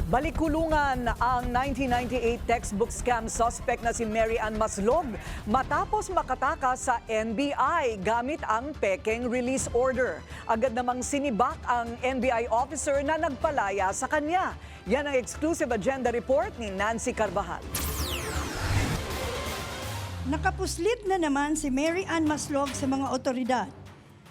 Balikulungan ang 1998 textbook scam suspect na si Mary Ann Maslog matapos makatakas sa NBI gamit ang pekeng release order. Agad namang sinibak ang NBI officer na nagpalaya sa kanya. Yan ang exclusive agenda report ni Nancy Carvajal. Nakapuslit na naman si Mary Ann Maslog sa mga otoridad.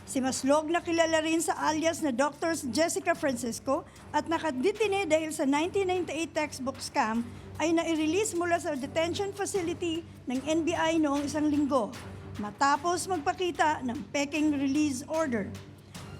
Si Maslog na kilala rin sa alias na Dr. Jessica Francisco at nakadetine dahil sa 1998 textbook scam ay nai-release mula sa detention facility ng NBI noong isang linggo matapos magpakita ng peking release order.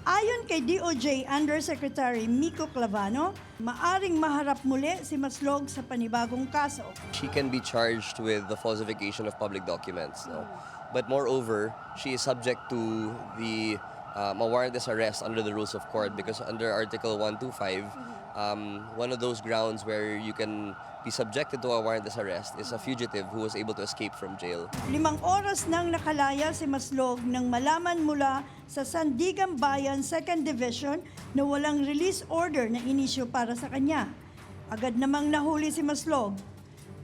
Ayon kay DOJ Undersecretary Miko Clavano, maaring maharap muli si Maslog sa panibagong kaso. She can be charged with the falsification of public documents. No? But moreover, she is subject to the warrantless arrest under the rules of court because under Article 125, one of those grounds where you can be subjected to a warrantless arrest is a fugitive who was able to escape from jail. 5 oras nang nakalaya si Maslog nang malaman mula sa Sandigan Bayan 2nd Division na walang release order na inisyu para sa kanya. Agad namang nahuli si Maslog.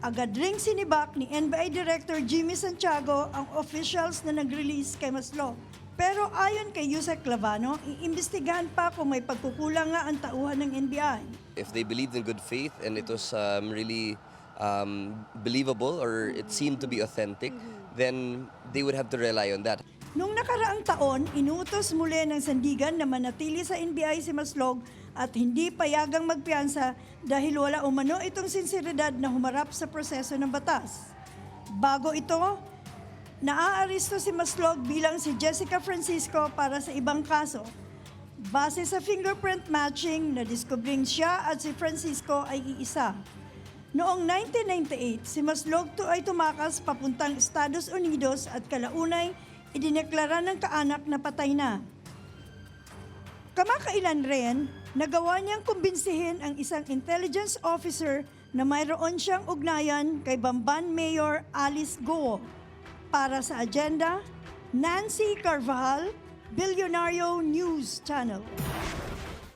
Agad ring sinibak ni NBI Director Jimmy Santiago ang officials na nag-release kay Maslog. Pero ayon kay Yusek Clavano, iimbestigahan pa kung may pagkukulang nga ang tauhan ng NBI. If they believed in good faith and it was really believable or it seemed to be authentic, then they would have to rely on that. Noong nakaraang taon, inutos muli ng Sandigan na manatili sa NBI si Maslog at hindi payagang magpiyansa dahil wala umano itong sinseridad na humarap sa proseso ng batas. Bago ito, naaaresto si Maslog bilang si Jessica Francisco para sa ibang kaso. Base sa fingerprint matching, nadiskubring siya at si Francisco ay iisa. Noong 1998, si Maslog ay tumakas papuntang Estados Unidos at kalaunay idineklara ng kaanak na patay na. Kamakailan rin, nagawa niyang kumbinsihin ang isang intelligence officer na mayroon siyang ugnayan kay Bamban Mayor Alice Go. Para sa agenda, Nancy Carvajal, Bilyonaryo News Channel.